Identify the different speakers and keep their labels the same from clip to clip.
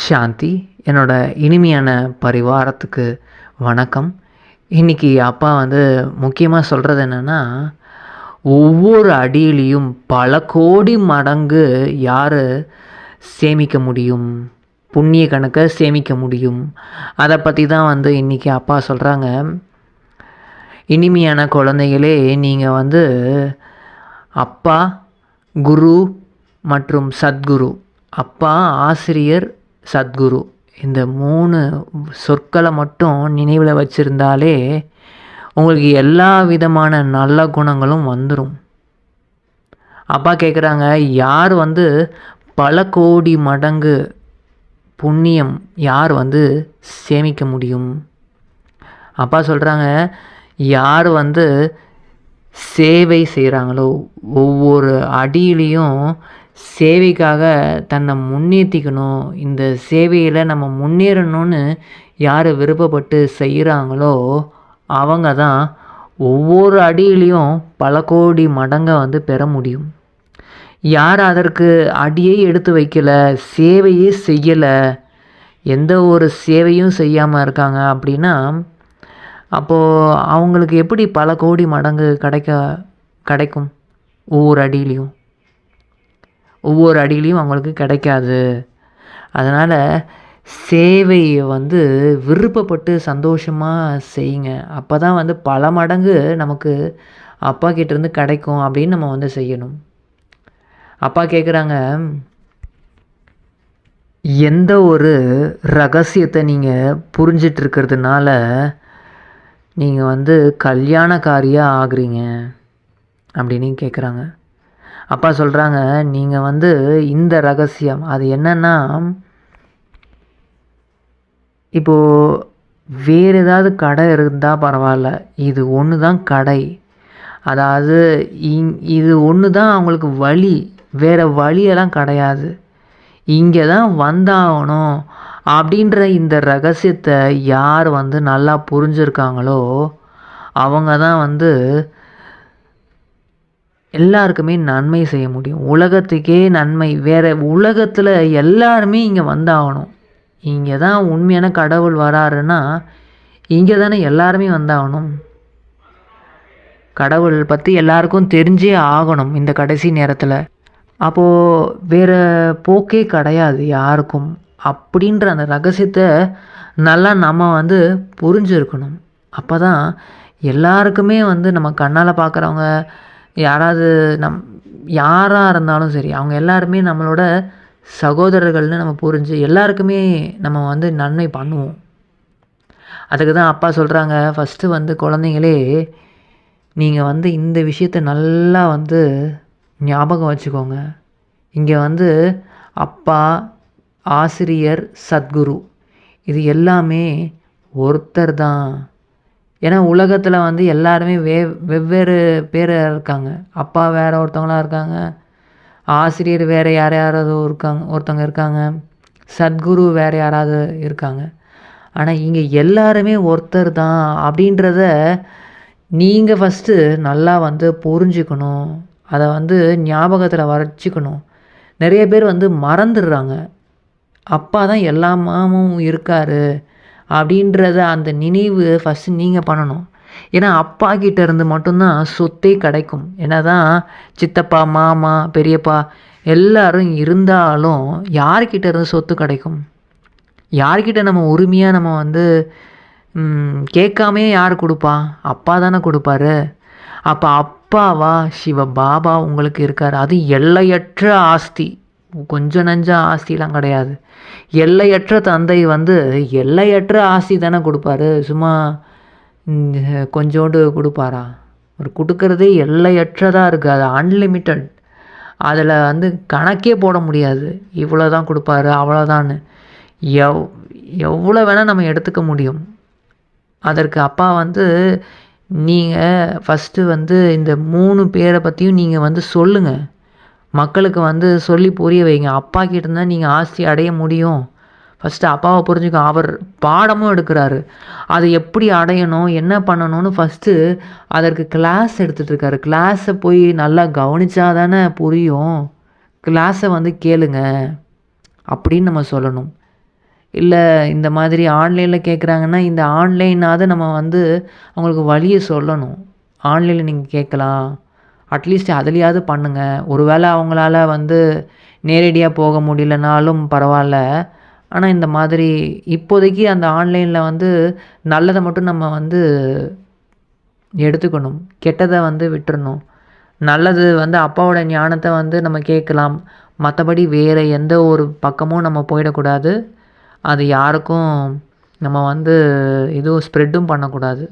Speaker 1: சாந்தி. என்னோட இனிமையான பரிவாரத்துக்கு வணக்கம். இன்றைக்கி அப்பா முக்கியமாக சொல்கிறது என்னென்னா, ஒவ்வொரு அடியிலையும் பல கோடி மடங்கு யார் சேமிக்க முடியும், புண்ணிய கணக்கை சேமிக்க முடியும், அதை பற்றி தான் இன்றைக்கி அப்பா சொல்கிறாங்க. இனிமையான குழந்தைகளே, நீங்கள் அப்பா, குரு மற்றும் சத்குரு, அப்பா, ஆசிரியர், சத்குரு, இந்த 3 சொற்களை மட்டும் நினைவில் வச்சுருந்தாலே உங்களுக்கு எல்லா விதமான நல்ல குணங்களும் வந்துடும். அப்பா கேட்குறாங்க, யார் பல கோடி மடங்கு புண்ணியம் யார் சேமிக்க முடியும்? அப்பா சொல்கிறாங்க, யார் சேவை செய்கிறாங்களோ, ஒவ்வொரு அடியிலையும் சேவைக்காக தன்னை முன்னேற்றிக்கணும், இந்த சேவையில் நம்ம முன்னேறணும்னு யார் விருப்பப்பட்டு செய்கிறாங்களோ அவங்க தான் ஒவ்வொரு அடியிலையும் பல கோடி மடங்கை பெற முடியும். யார் அதற்கு அடியை எடுத்து வைக்கலை, சேவையே செய்யலை, எந்த ஒரு சேவையும் செய்யாமல் இருக்காங்க அப்படின்னா, அப்போது அவங்களுக்கு எப்படி பல கோடி மடங்கு கிடைக்கும்? ஒவ்வொரு அடியிலையும் அவங்களுக்கு கிடைக்காது. அதனால் சேவையை விருப்பப்பட்டு சந்தோஷமாக செய்யுங்க. அப்போ தான் பல மடங்கு நமக்கு அப்பா கிட்டேருந்து கிடைக்கும் அப்படின்னு நம்ம செய்யணும். அப்பா கேட்குறாங்க, எந்த ஒரு ரகசியத்தை நீங்கள் புரிஞ்சிட்ருக்கிறதுனால நீங்கள் கல்யாணக்காரியாக ஆகுறீங்க அப்படின்னு கேட்குறாங்க. அப்பா சொல்கிறாங்க, நீங்கள் இந்த ரகசியம் அது என்னென்னா, இப்போது வேறு ஏதாவது கடை இருந்தால் பரவாயில்ல, இது ஒன்று தான் கடை, அதாவது இது ஒன்று தான் அவங்களுக்கு வழி, வேறு வழியெல்லாம் கிடையாது, இங்கே தான் வந்தாகணும் அப்படின்ற இந்த ரகசியத்தை யார் நல்லா புரிஞ்சுருக்காங்களோ அவங்க தான் எல்லாருக்குமே நன்மை செய்ய முடியும். உலகத்துக்கே நன்மை. வேறு உலகத்தில் எல்லாருமே இங்கே வந்தாகணும். இங்கே தான் உண்மையான கடவுள் வராருன்னா இங்கே தானே எல்லாருமே வந்தாகணும். கடவுள் பற்றி எல்லாருக்கும் தெரிஞ்சே ஆகணும் இந்த கடைசி நேரத்தில். அப்போது வேறு போக்கே கிடையாது யாருக்கும் அப்படின்ற அந்த ரகசியத்தை நல்லா நம்ம புரிஞ்சுருக்கணும். அப்போ தான் எல்லாருக்குமே நம்ம கண்ணால் பார்க்குறவங்க யாராவது யாராக இருந்தாலும் சரி, அவங்க எல்லாருமே நம்மளோட சகோதரர்கள்னு நம்ம புரிஞ்சு எல்லாருக்குமே நம்ம நன்மை பண்ணுவோம். அதுக்கு தான் அப்பா சொல்கிறாங்க, ஃபஸ்ட்டு குழந்தைங்களே, நீங்கள் இந்த விஷயத்தை நல்லா ஞாபகம் வச்சுக்கோங்க. இங்கே அப்பா, ஆசிரியர், சத்குரு, இது எல்லாமே ஒருத்தர் தான். ஏன்னா உலகத்தில் எல்லாருமே வெவ்வேறு பேர் இருக்காங்க. அப்பா வேறு ஒருத்தவங்களாக இருக்காங்க, ஆசிரியர் வேறு யாராவது ஒருத்தவங்க இருக்காங்க, சத்குரு வேறு யாராவது இருக்காங்க. ஆனால் இங்கே எல்லாருமே ஒருத்தர் தான் அப்படின்றத நீங்கள் ஃபஸ்ட்டு நல்லா புரிஞ்சுக்கணும். அதை ஞாபகத்தில் வச்சுக்கணும். நிறைய பேர் மறந்துடுறாங்க, அப்பா தான் எல்லாமும் இருக்கார் அப்படின்றத அந்த நினைவு ஃபஸ்ட்டு நீங்கள் பண்ணணும். ஏன்னா அப்பா கிட்ட இருந்து மட்டும்தான் சொத்தே கிடைக்கும். ஏன்னா தான் சித்தப்பா, மாமா, பெரியப்பா எல்லோரும் இருந்தாலும் யார்கிட்ட இருந்து சொத்து கிடைக்கும்? யார்கிட்ட நம்ம உரிமையாக நம்ம கேட்காமே யார் கொடுப்பா? அப்பா தானே கொடுப்பாரு. அப்போ அப்பாவா சிவ பாபா உங்களுக்கு இருக்கார். அது எல்லையற்ற ஆஸ்தி, கொஞ்சம் நஞ்ச ஆஸ்திலாம் கிடையாது. எல்லையற்ற தந்தை எல்லையற்ற ஆஸ்தி தானே கொடுப்பாரு. சும்மா கொஞ்சோண்டு கொடுப்பாரா? ஒரு கொடுக்கறதே எல்லையற்றதாக இருக்குது. அது அன்லிமிட்டட். அதில் கணக்கே போட முடியாது, இவ்வளோ தான் கொடுப்பாரு அவ்வளோதான்னு. எவ்வளோ வேணால் நம்ம எடுத்துக்க முடியும். அதற்கு அப்பா நீங்கள் ஃபஸ்ட்டு இந்த 3 பேரை பற்றியும் நீங்கள் சொல்லுங்கள். மக்களுக்கு சொல்லி புரிய வைங்க. அப்பா கிட்டேருந்து தான் நீங்கள் ஆஸ்தி அடைய முடியும். ஃபஸ்ட்டு அப்பாவை புரிஞ்சுக்க. அவர் பாடமும் எடுக்கிறாரு, அதை எப்படி அடையணும், என்ன பண்ணணும்னு ஃபஸ்ட்டு அதற்கு கிளாஸ் எடுத்துகிட்ருக்காரு. கிளாஸை போய் நல்லா கவனித்தா தானே புரியும். கிளாஸை கேளுங்க அப்படின்னு நம்ம சொல்லணும். இல்லை இந்த மாதிரி ஆன்லைனில் கேட்குறாங்கன்னா இந்த ஆன்லைனாவது நம்ம வந்து அவங்களுக்கு வழியை சொல்லணும். ஆன்லைனில் நீங்கள் கேட்கலாம், அட்லீஸ்ட் அதுலேயாவது பண்ணுங்கள். ஒருவேளை அவங்களால வந்து நேரடியாக போக முடியலனாலும் பரவாயில்ல. ஆனால் இந்த மாதிரி இப்போதைக்கு அந்த ஆன்லைனில் வந்து நல்லதை மட்டும் நம்ம வந்து எடுத்துக்கணும், கெட்டதை வந்து விட்டுறணும். நல்லது வந்து அப்பாவோட ஞானத்தை வந்து நம்ம கேட்கலாம், மற்றபடி வேறு எந்த ஒரு பக்கமும் நம்ம போயிடக்கூடாது. அது யாருக்கும் நம்ம வந்து எதுவும் ஸ்ப்ரெட்டும் பண்ணக்கூடாது.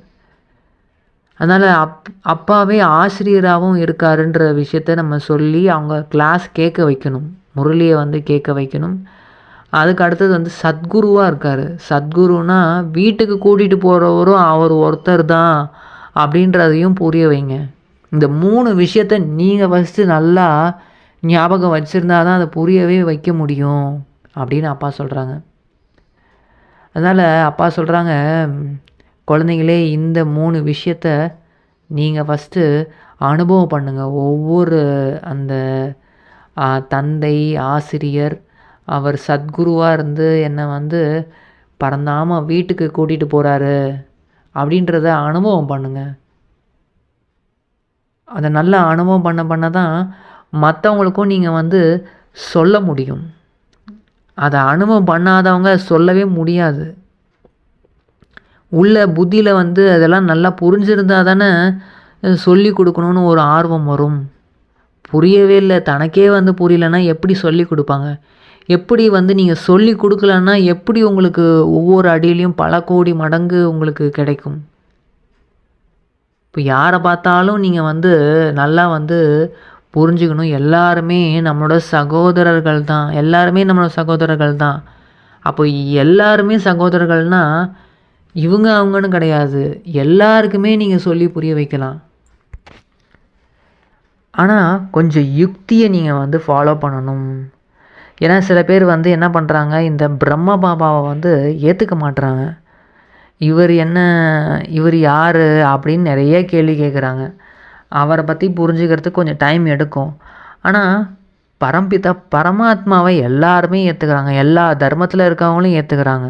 Speaker 1: அதனால் அப்பாவே ஆசிரியராகவும் இருக்காருன்ற விஷயத்த நம்ம சொல்லி அவங்க கிளாஸ் கேட்க வைக்கணும், முரளியை வந்து கேட்க வைக்கணும். அதுக்கு அடுத்தது வந்து சத்குருவாக இருக்கார். சத்குருனா வீட்டுக்கு கூட்டிகிட்டு போகிறவரும் அவர் ஒருத்தர் தான் அப்படின்றதையும் புரிய வைங்க. இந்த 3 விஷயத்த நீங்கள் ஃபஸ்ட்டு நல்லா ஞாபகம் வச்சுருந்தா தான் அதை புரியவே வைக்க முடியும் அப்படின்னு அப்பா சொல்கிறாங்க. அதனால் அப்பா சொல்கிறாங்க, குழந்தைங்களே இந்த 3 விஷயத்த நீங்கள் ஃபஸ்ட்டு அனுபவம் பண்ணுங்கள். ஒவ்வொரு அந்த தந்தை, ஆசிரியர், அவர் சத்குருவாக இருந்து என்னை வந்து பரந்தாமல் வீட்டுக்கு கூட்டிகிட்டு போகிறாரு அப்படின்றத அனுபவம் பண்ணுங்கள். அதை நல்லா அனுபவம் பண்ண தான் மற்றவங்களுக்கும் நீங்கள் வந்து சொல்ல முடியும். அதை அனுபவம் பண்ணாதவங்க சொல்லவே முடியாது. உள்ள புத்தியில் வந்து அதெல்லாம் நல்லா புரிஞ்சிருந்தா தானே சொல்லி கொடுக்கணுன்னு ஒரு ஆர்வம் வரும். புரியவே இல்லை, தனக்கே வந்து புரியலன்னா எப்படி சொல்லி கொடுப்பாங்க? எப்படி வந்து நீங்கள் சொல்லி கொடுக்கலன்னா எப்படி உங்களுக்கு ஒவ்வொரு அடியிலையும் பல கோடி மடங்கு உங்களுக்கு கிடைக்கும்? இப்போ யாரை பார்த்தாலும் நீங்கள் வந்து நல்லா வந்து புரிஞ்சுக்கணும். எல்லாருமே நம்மளோட சகோதரர்கள் தான், எல்லாருமே நம்மளோட சகோதரர்கள் தான். அப்போ எல்லாருமே சகோதரர்கள்னால் இவங்க அவங்கன்னு கிடையாது, எல்லாருக்குமே நீங்கள் சொல்லி புரிய வைக்கலாம். ஆனால் கொஞ்சம் யுக்தியை நீங்கள் வந்து ஃபாலோ பண்ணணும். ஏன்னா சில பேர் வந்து என்ன பண்ணுறாங்க, இந்த பிரம்ம பாபாவை வந்து ஏற்றுக்க மாட்டுறாங்க. இவர் யார் அப்படின்னு நிறைய கேள்வி கேட்குறாங்க. அவரை பற்றி புரிஞ்சுக்கிறதுக்கு கொஞ்சம் டைம் எடுக்கும். ஆனால் பரம்பிதா பரமாத்மாவை எல்லாருமே ஏற்றுக்கிறாங்க, எல்லா தர்மத்தில் இருக்கவங்களும் ஏற்றுக்கிறாங்க.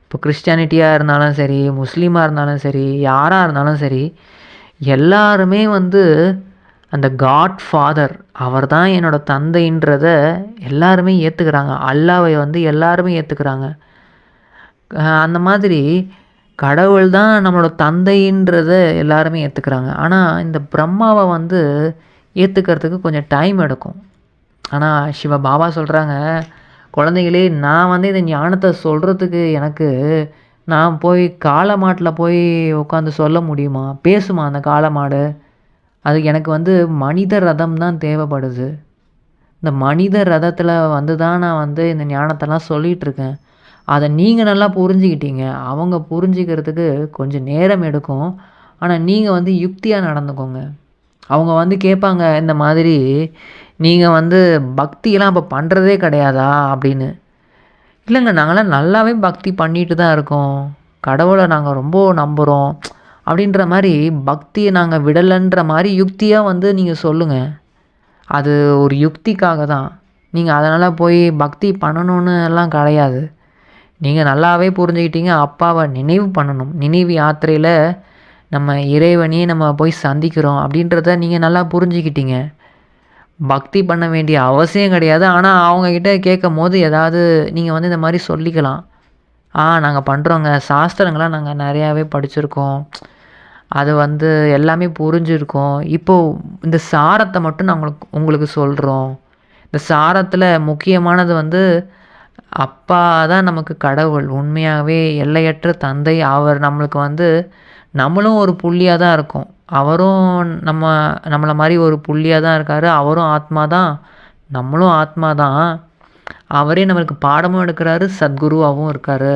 Speaker 1: இப்போ கிறிஸ்டியானிட்டியாக இருந்தாலும் சரி, முஸ்லீமாக இருந்தாலும் சரி, யாராக இருந்தாலும் சரி, எல்லாருமே வந்து அந்த காட் ஃபாதர் அவர் தான் என்னோடய தந்தைன்றத எல்லாருமே ஏற்றுக்கிறாங்க. அல்லாவை வந்து எல்லாருமே ஏற்றுக்கிறாங்க. அந்த மாதிரி கடவுள் தான் நம்மளோட தந்தைன்றத எல்லாருமே ஏற்றுக்கிறாங்க. ஆனால் இந்த பிரம்மாவை வந்து ஏற்றுக்கிறதுக்கு கொஞ்சம் டைம் எடுக்கும். ஆனால் சிவ பாபா சொல்கிறாங்க, குழந்தைகளே நான் வந்து இந்த ஞானத்தை சொல்கிறதுக்கு எனக்கு நான் போய் காளை மாட்டில் போய் உட்காந்து சொல்ல முடியுமா? பேசுமா அந்த காளை மாடு? அதுக்கு எனக்கு வந்து மனித ரதம் தான் தேவைப்படுது. இந்த மனித ரதத்தில் வந்து தான் நான் வந்து இந்த ஞானத்தெல்லாம் சொல்லிகிட்ருக்கேன். அதை நீங்கள் நல்லா புரிஞ்சுக்கிட்டீங்க. அவங்க புரிஞ்சிக்கிறதுக்கு கொஞ்சம் நேரம் எடுக்கும். ஆனால் நீங்கள் வந்து யுக்தியாக நடந்துக்கோங்க. அவங்க வந்து கேட்பாங்க, இந்த மாதிரி நீங்கள் வந்து பக்தியெல்லாம் அப்போ பண்ணுறதே கிடையாதா அப்படின்னு. இல்லைங்க, நாங்களாம் நல்லாவே பக்தி பண்ணிட்டு தான் இருக்கோம், கடவுளை நாங்கள் ரொம்ப நம்புகிறோம் அப்படின்ற மாதிரி, பக்தியை நாங்கள் விடலைன்ற மாதிரி யுக்தியாக வந்து நீங்கள் சொல்லுங்கள். அது ஒரு யுக்திக்காக தான். நீங்கள் அதனால் போய் பக்தி பண்ணணுன்னு எல்லாம் கிடையாது. நீங்கள் நல்லாவே புரிஞ்சுக்கிட்டீங்க, அப்பாவை நினைவு பண்ணணும். நினைவு யாத்திரையில் நம்ம இறைவனையே நம்ம போய் சந்திக்கிறோம் அப்படின்றத நீங்கள் நல்லா புரிஞ்சுக்கிட்டீங்க. பக்தி பண்ண வேண்டிய அவசியம் கிடையாது. ஆனால் அவங்கக்கிட்ட கேட்கும் போது ஏதாவது நீங்கள் வந்து இந்த மாதிரி சொல்லிக்கலாம். நாங்கள் பண்ணுறோங்க, சாஸ்திரங்களாம் நாங்கள் நிறையாவே படிச்சிருக்கோம், அது வந்து எல்லாமே புரிஞ்சிருக்கோம். இப்போது இந்த சாரத்தை மட்டும் நான் உங்களுக்கு சொல்கிறோம். இந்த சாரத்தில் முக்கியமானது வந்து அப்பா தான் நமக்கு கடவுள், உண்மையாகவே எல்லையற்ற தந்தை. அவர் நம்மளுக்கு வந்து நம்மளும் ஒரு புள்ளியாக தான் இருக்கோம். அவரும் நம்மளை மாதிரி ஒரு புள்ளியாக தான் இருக்கார். அவரும் ஆத்மா தான், நம்மளும் ஆத்மா தான். அவரே நம்மளுக்கு பாடமும் எடுக்கிறாரு, சத்குருவாகவும் இருக்கார்.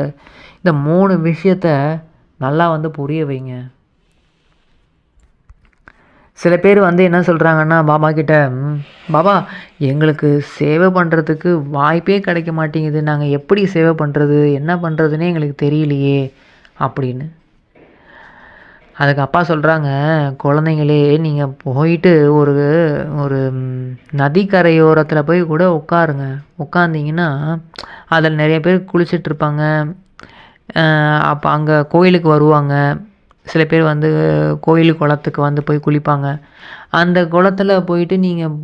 Speaker 1: இந்த 3 விஷயத்த நல்லா வந்து புரிய வைங்க. சில பேர் வந்து என்ன சொல்கிறாங்கன்னா பாபா கிட்ட, பாபா எங்களுக்கு சேவை பண்ணுறதுக்கு வாய்ப்பே கிடைக்க மாட்டேங்குது, நாங்கள் எப்படி சேவை பண்ணுறது, என்ன பண்ணுறதுனே எங்களுக்கு தெரியலையே அப்படின்னு. அதுக்கு அப்பா சொல்கிறாங்க, குழந்தைங்களே நீங்கள் போயிட்டு ஒரு ஒரு நதிக்கரையோரத்தில் போய் கூட உட்காருங்க. உட்காந்திங்கன்னா அதில் நிறைய பேர் குளிச்சிட்ருப்பாங்க. அப்போ அங்கே கோயிலுக்கு வருவாங்க. சில பேர் வந்து கோயில் குளத்துக்கு வந்து போய் குளிப்பாங்க. அந்த குளத்துல போயிட்டு நீங்கள்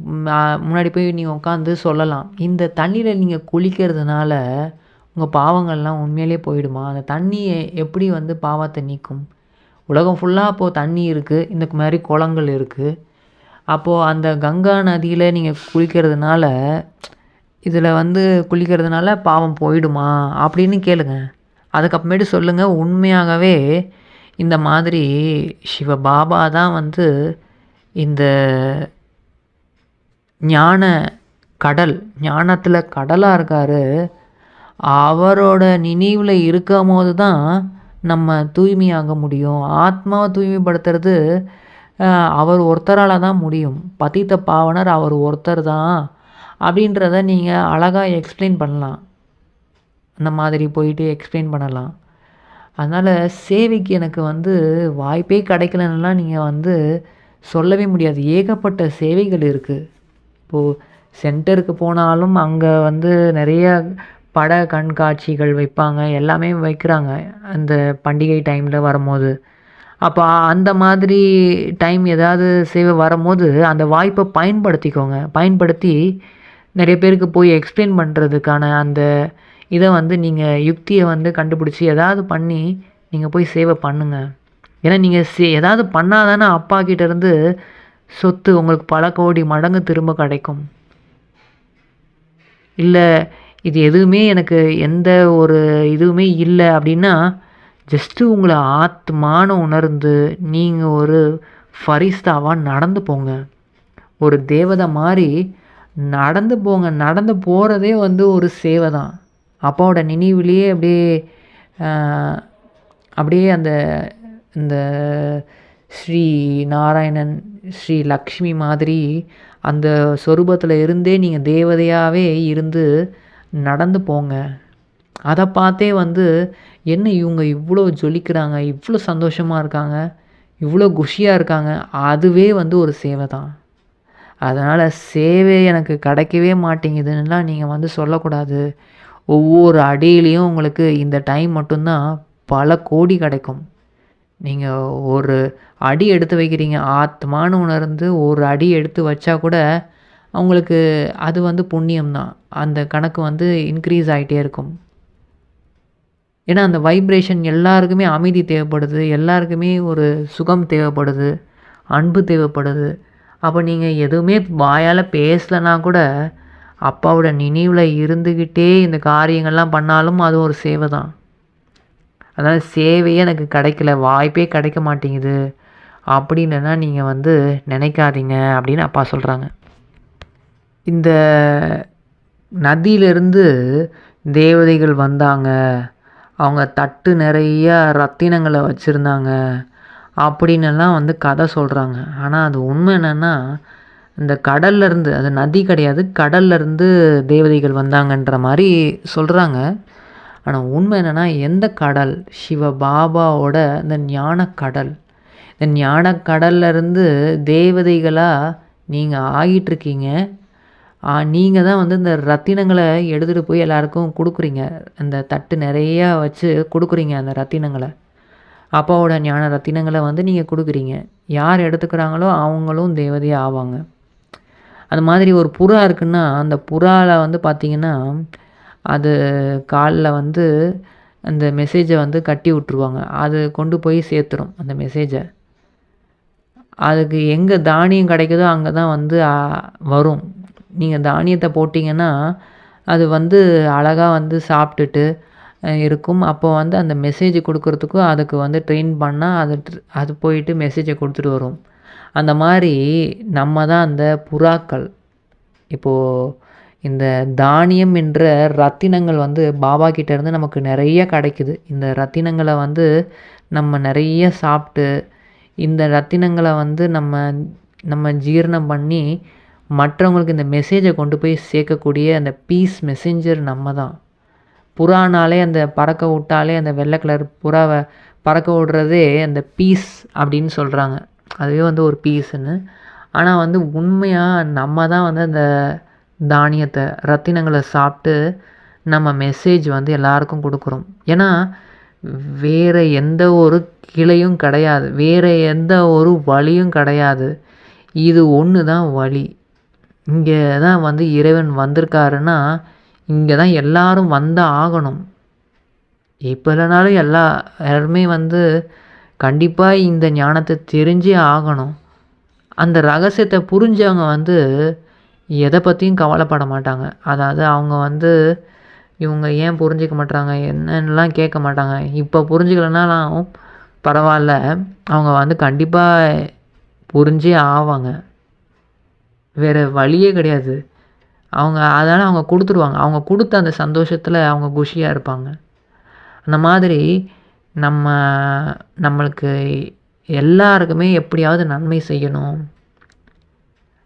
Speaker 1: முன்னாடி போய் நீங்கள் உட்காந்து சொல்லலாம், இந்த தண்ணியில் நீங்கள் குளிக்கிறதுனால உங்கள் பாவங்கள்லாம் உண்மையிலே போயிடுமா? அந்த தண்ணி எப்படி வந்து பாவத்தை நீக்கும்? உலகம் ஃபுல்லாக அப்போது தண்ணி இருக்குது, இந்த மாதிரி குளங்கள் இருக்குது. அப்போது அந்த கங்கா நதியில் நீங்கள் குளிக்கிறதுனால, இதில் வந்து குளிக்கிறதுனால பாவம் போயிடுமா அப்படின்னு கேளுங்க. அதுக்கப்புறமேட்டு சொல்லுங்கள், உண்மையாகவே இந்த மாதிரி சிவபாபா தான் வந்து இந்த ஞான கடல், ஞானத்தில் கடலாக இருக்கார். அவரோட நினைவில் இருக்கும் போது தான் நம்ம தூய்மையாக முடியும். ஆத்மாவை தூய்மைப்படுத்துறது அவர் ஒருத்தரால் தான் முடியும். பதித்த பாவனர் அவர் ஒருத்தர் தான் அப்படின்றத நீங்கள் அழகாக எக்ஸ்பிளைன் பண்ணலாம். அந்த மாதிரி போயிட்டு எக்ஸ்பிளைன் பண்ணலாம். அதனால் சேவைக்கு எனக்கு வந்து வாய்ப்பே கிடைக்கலன்னுலாம் நீங்கள் வந்து சொல்லவே முடியாது. ஏகப்பட்ட சேவைகள் இருக்குது. இப்போது சென்டருக்கு போனாலும் அங்கே வந்து நிறைய பட கண்காட்சிகள் வைப்பாங்க, எல்லாமே வைக்கிறாங்க அந்த பண்டிகை டைமில் வரும்போது. அப்போ அந்த மாதிரி டைம் ஏதாவது சேவை வரும்போது அந்த வாய்ப்பை பயன்படுத்திக்கோங்க. பயன்படுத்தி நிறைய பேருக்கு போய் எக்ஸ்பிளைன் பண்ணுறதுக்கான அந்த இதை வந்து நீங்கள் யுக்தியை வந்து கண்டுபிடிச்சி ஏதாவது பண்ணி நீங்கள் போய் சேவை பண்ணுங்கள். ஏன்னா நீங்கள் ஏதாவது பண்ணால் தானே அப்பா கிட்டேருந்து சொத்து உங்களுக்கு பல கோடி மடங்கு திரும்ப கிடைக்கும். இல்லை இது எதுவுமே எனக்கு எந்த ஒரு இதுவுமே இல்லை அப்படின்னா, ஜஸ்ட்டு உங்களை ஆத்மான உணர்ந்து நீங்கள் ஒரு ஃபரிஸ்தாவாக நடந்து போங்க. ஒரு தேவதை மாதிரி நடந்து போங்க. நடந்து போகிறதே வந்து ஒரு சேவை தான். அப்பாவோட நினைவுலேயே அப்படியே அந்த இந்த ஸ்ரீ நாராயணன், ஸ்ரீ லக்ஷ்மி மாதிரி அந்த சொரூபத்தில் இருந்தே நீங்கள் தேவதையாகவே இருந்து நடந்து போங்க. அதை பார்த்தே வந்து என்ன இவங்க இவ்வளோ ஜொலிக்கிறாங்க, இவ்வளோ சந்தோஷமாக இருக்காங்க, இவ்வளோ குஷியாக இருக்காங்க, அதுவே வந்து ஒரு சேவை தான். அதனால் சேவை எனக்கு கிடைக்கவே மாட்டேங்குதுன்னுலாம் நீங்கள் வந்து சொல்லக்கூடாது. ஒவ்வொரு அடியிலையும் உங்களுக்கு இந்த டைம் மட்டும்தான் பல கோடி கிடைக்கும். நீங்கள் ஒரு அடி எடுத்து வைக்கிறீங்க, ஆத்மான்னு உணர்ந்து ஒரு அடி எடுத்து வச்சா கூட அவங்களுக்கு அது வந்து புண்ணியம்தான். அந்த கணக்கு வந்து இன்க்ரீஸ் ஆகிட்டே இருக்கும். ஏன்னா அந்த வைப்ரேஷன் எல்லாருக்குமே அமைதி தேவைப்படுது, எல்லாருக்குமே ஒரு சுகம் தேவைப்படுது, அன்பு தேவைப்படுது. அப்போ நீங்கள் எதுவுமே வாயால் பேசலைன்னா கூட அப்பாவோட நினைவில் இருந்துக்கிட்டே இந்த காரியங்கள்லாம் பண்ணாலும் அது ஒரு சேவை தான். அதனால் சேவையே எனக்கு கிடைக்கல, வாய்ப்பே கிடைக்க மாட்டேங்குது அப்படின்னா நீங்கள் வந்து நினைக்காதீங்க அப்படின்னு அப்பா சொல்கிறாங்க. இந்த நதியிலிருந்து தேவதைகள் வந்தாங்க, அவங்க தட்டு நிறைய ரத்தினங்களை வச்சுருந்தாங்க அப்படின்னெல்லாம் வந்து கதை சொல்கிறாங்க. ஆனால் அது உண்மை என்னென்னா, இந்த கடல்லேருந்து, அது நதி கிடையாது, கடல்லேருந்து தேவதைகள் வந்தாங்கன்ற மாதிரி சொல்கிறாங்க. ஆனால் உண்மை என்னென்னா, எந்த கடல்? சிவபாபாவோட இந்த ஞானக்கடல். இந்த ஞானக்கடல்லேருந்து தேவதைகளாக நீங்கள் ஆகிட்டுருக்கீங்க. நீங்கள் தான் வந்து இந்த ரத்தினங்களை எடுத்துகிட்டு போய் எல்லாருக்கும் கொடுக்குறீங்க. அந்த தட்டு நிறையா வச்சு கொடுக்குறீங்க அந்த ரத்தினங்களை. அப்பாவோட ஞான ரத்தினங்களை வந்து நீங்கள் கொடுக்குறீங்க. யார் எடுத்துக்கிறாங்களோ அவங்களும் தேவதையாக ஆவாங்க. அது மாதிரி ஒரு புறா இருக்குன்னா, அந்த புறாவில் வந்து பார்த்திங்கன்னா, அது காலில் வந்து அந்த மெசேஜை வந்து கட்டி விட்ருவாங்க. அது கொண்டு போய் சேர்த்துரும் அந்த மெசேஜை. அதுக்கு எங்கே தானியம் கிடைக்குதோ அங்கே தான் வந்து வரும். நீங்கள் தானியத்தை போட்டிங்கன்னா அது வந்து அழகாக வந்து சாப்பிட்டுட்டு இருக்கும். அப்போ வந்து அந்த மெசேஜ் கொடுக்குறதுக்கும் அதுக்கு வந்து ட்ரெயின் பண்ணால் அது போயிட்டு மெசேஜை கொடுத்துட்டு வரும். அந்த மாதிரி நம்ம தான் அந்த புறாக்கள். இப்போது இந்த தானியம் என்ற ரத்தினங்கள் வந்து பாபா கிட்டேருந்து நமக்கு நிறைய கிடைக்குது. இந்த ரத்தினங்களை வந்து நம்ம நிறைய சாப்பிட்டு இந்த ரத்தினங்களை வந்து நம்ம ஜீரணம் பண்ணி மற்றவங்களுக்கு இந்த மெசேஜை கொண்டு போய் சேர்க்கக்கூடிய அந்த பீஸ் மெசேஞ்சர் நம்ம தான். புறானாலே அந்த பறக்க விட்டாலே அந்த வெள்ளை கலர் புறாவை பறக்க விடுறதே அந்த பீஸ் அப்படின்னு சொல்கிறாங்க. அதுவே வந்து ஒரு பீஸுன்னு. ஆனால் வந்து உண்மையாக நம்ம தான் வந்து அந்த தானியத்தை ரத்தினங்களை சாப்பிட்டு நம்ம மெசேஜ் வந்து எல்லாருக்கும் கொடுக்குறோம். ஏன்னா வேறு எந்த ஒரு கிளையும் கிடையாது, வேறு எந்த ஒரு வழியும் கிடையாது. இது ஒன்று தான் வழி. இங்கே தான் வந்து இறைவன் வந்திருக்காருன்னா இங்கே தான் எல்லாரும் வந்தால் ஆகணும். இப்போ இல்லைனாலும் எல்லாருமே வந்து கண்டிப்பாக இந்த ஞானத்தை தெரிஞ்சே ஆகணும். அந்த ரகசியத்தை புரிஞ்சவங்க வந்து எதை பற்றியும் கவலைப்பட மாட்டாங்க. அதாவது அவங்க வந்து இவங்க ஏன் புரிஞ்சிக்க மாட்டாங்க என்னன்னெலாம் கேட்க மாட்டாங்க. இப்போ புரிஞ்சுக்கலனாலும் பரவாயில்ல, அவங்க வந்து கண்டிப்பாக புரிஞ்சே ஆவாங்க. வேறு வழியே கிடையாது. அதனால் அவங்க கொடுத்துருவாங்க. அவங்க கொடுத்த அந்த சந்தோஷத்தில் அவங்க குஷியாக இருப்பாங்க. அந்த மாதிரி நம்மளுக்கு எல்லாருக்குமே எப்படியாவது நன்மை செய்யணும்.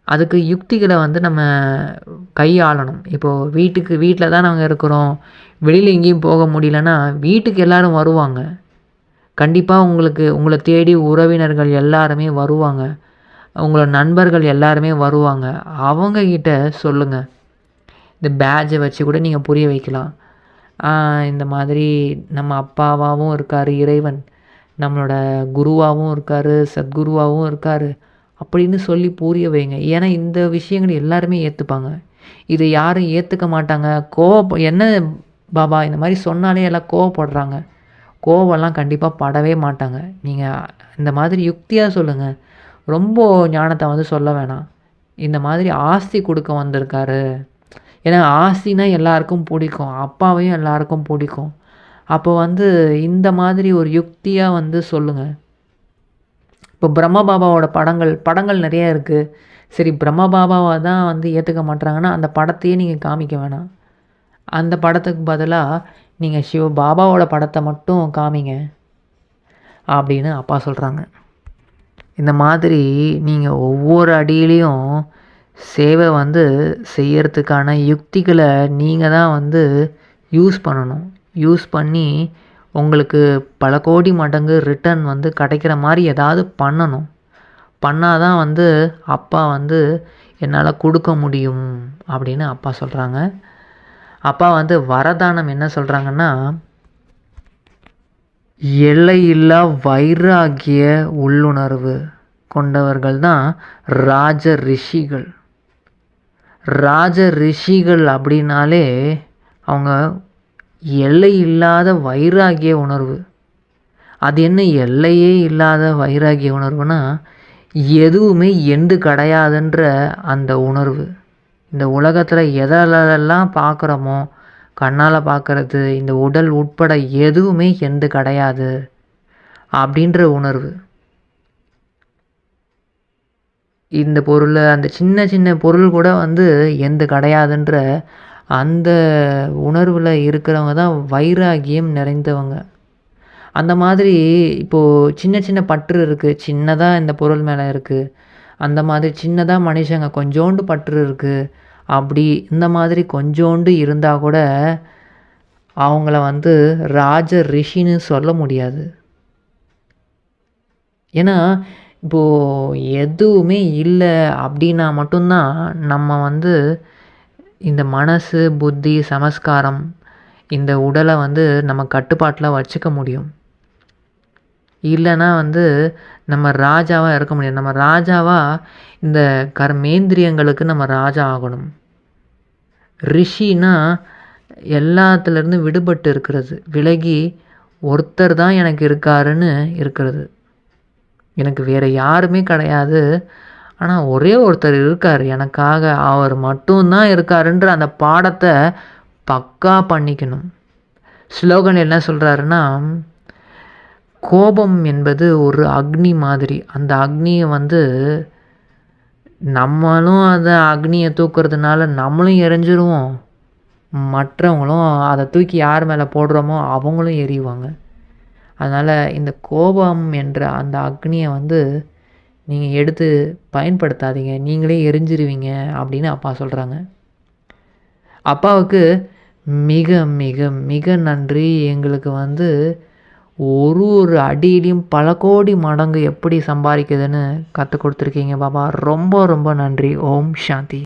Speaker 1: அதுக்கு யுக்திகளை வந்து நம்ம கையாளணும். இப்போது வீட்டில் தான் நாங்கள் இருக்கிறோம், வெளியில் எங்கேயும் போக முடியலன்னா வீட்டுக்கு எல்லோரும் வருவாங்க. கண்டிப்பாக உங்களை தேடி உறவினர்கள் எல்லாருமே வருவாங்க. உங்களோட நண்பர்கள் எல்லாருமே வருவாங்க. அவங்கக்கிட்ட சொல்லுங்கள். இந்த பேட்ஜை வச்சு கூட நீங்கள் புரிய வைக்கலாம். இந்த மாதிரி நம்ம அப்பாவாகவும் இருக்கார் இறைவன், நம்மளோட குருவாகவும் இருக்கார், சத்குருவாகவும் இருக்கார் அப்படின்னு சொல்லி புரிய வைங்க. ஏன்னா இந்த விஷயங்கள் எல்லாருமே ஏற்றுப்பாங்க. இதை யாரும் ஏற்றுக்க மாட்டாங்க. என்ன பாபா இந்த மாதிரி சொன்னாலே எல்லாம் கோவப்படுறாங்க. கோவம்லாம் கண்டிப்பாக படவே மாட்டாங்க. நீங்கள் இந்த மாதிரி யுக்தியாக சொல்லுங்கள். ரொம்ப ஞானத்தை வந்து சொல்ல வேணாம். இந்த மாதிரி ஆஸ்தி கொடுக்க வந்திருக்காரு. ஏன்னா ஆஸ்தினா எல்லாருக்கும் பிடிக்கும், அப்பாவையும் எல்லாருக்கும் பிடிக்கும். அப்போ வந்து இந்த மாதிரி ஒரு யுக்தியாக வந்து சொல்லுங்கள். இப்போ பிரம்ம பாபாவோட படங்கள் நிறையா இருக்குது. சரி, பிரம்ம பாபாவை தான் வந்து ஏற்றுக்க மாட்டாங்கன்னா அந்த படத்தையே நீங்கள் காமிக்க வேணாம். அந்த படத்துக்கு பதிலாக நீங்கள் சிவ பாபாவோட படத்தை மட்டும் காமிங்க அப்படின்னு அப்பா சொல்கிறாங்க. இந்த மாதிரி நீங்கள் ஒவ்வொரு அடியிலையும் சேவை வந்து செய்யறதுக்கான யுக்திகளை நீங்கள் தான் வந்து யூஸ் பண்ணணும். யூஸ் பண்ணி உங்களுக்கு பல கோடி மடங்கு ரிட்டர்ன் வந்து கிடைக்கிற மாதிரி ஏதாவது பண்ணணும். பண்ணால் தான் வந்து அப்பா வந்து என்னால் கொடுக்க முடியும் அப்படின்னு அப்பா சொல்கிறாங்க. அப்பா வந்து வரதானம் என்ன சொல்கிறாங்கன்னா, எல்லையில்லா வைராகிய உள்ளுணர்வு கொண்டவர்கள் தான் ராஜ ரிஷிகள். ராஜ ரிஷிகள் அப்படின்னாலே அவங்க எல்லை இல்லாத வைராகிய உணர்வு. அது என்ன எல்லையே இல்லாத வைராகிய உணர்வுனா, எதுவுமே எண்டு கிடையாதுன்ற அந்த உணர்வு. இந்த உலகத்தில் எதெல்லாம் பார்க்குறோமோ, கண்ணால் பார்க்குறது, இந்த உடல் உட்பட எதுவுமே எண்டு கிடையாது அப்படின்ற உணர்வு. இந்த பொருள், அந்த சின்ன சின்ன பொருள் கூட வந்து எந்த கிடையாதுன்ற அந்த உணர்வில் இருக்கிறவங்க தான் வைராகியம் நிறைந்தவங்க. அந்த மாதிரி இப்போது சின்ன சின்ன பற்று இருக்குது, சின்னதாக இந்த பொருள் மேலே இருக்குது. அந்த மாதிரி சின்னதாக மனுஷங்க கொஞ்சோண்டு பற்று இருக்குது. அப்படி இந்த மாதிரி கொஞ்சோண்டு இருந்தால் கூட அவங்கள வந்து ராஜ ரிஷின்னு சொல்ல முடியாது. ஏன்னா இப்போது எதுவுமே இல்லை அப்படின்னா மட்டும்தான் நம்ம வந்து இந்த மனசு, புத்தி, சமஸ்காரம், இந்த உடலை வந்து நம்ம கட்டுப்பாட்டில் வச்சுக்க முடியும். இல்லைன்னா வந்து நம்ம ராஜாவாக இருக்க முடியாது. நம்ம ராஜாவாக இந்த கர்மேந்திரியங்களுக்கு நம்ம ராஜா ஆகணும். ரிஷினா எல்லாத்துலேருந்து விடுபட்டு இருக்கிறது, விலகி ஒருத்தர் தான் எனக்கு இருக்காருன்னு இருக்கிறது. எனக்கு வேறு யாருமே கிடையாது, ஆனால் ஒரே ஒருத்தர் இருக்கார் எனக்காக, அவர் மட்டும்தான் இருக்காருன்ற அந்த பாடத்தை பக்கா பண்ணிக்கணும். ஸ்லோகன் என்ன சொல்கிறாருன்னா, கோபம் என்பது ஒரு அக்னி மாதிரி. அந்த அக்னியை வந்து நம்மளும் அந்த அக்னியை தூக்குறதுனால நம்மளும் எரிஞ்சிருவோம், மற்றவங்களும் அதை தூக்கி யார் மேலே போடுறோமோ அவங்களும் எரிவாங்க. அதனால் இந்த கோபம் என்ற அந்த அக்னியை வந்து நீங்கள் எடுத்து பயன்படுத்தாதீங்க, நீங்களே எரிஞ்சிருவீங்க அப்படின்னு அப்பா சொல்கிறாங்க. அப்பாவுக்கு மிக மிக மிக நன்றி. எங்களுக்கு வந்து ஒரு அடியிலையும் பல கோடி மடங்கு எப்படி சம்பாதிக்குதுன்னு கற்றுக் கொடுத்துருக்கீங்க பாபா. ரொம்ப ரொம்ப நன்றி. ஓம் சாந்தி.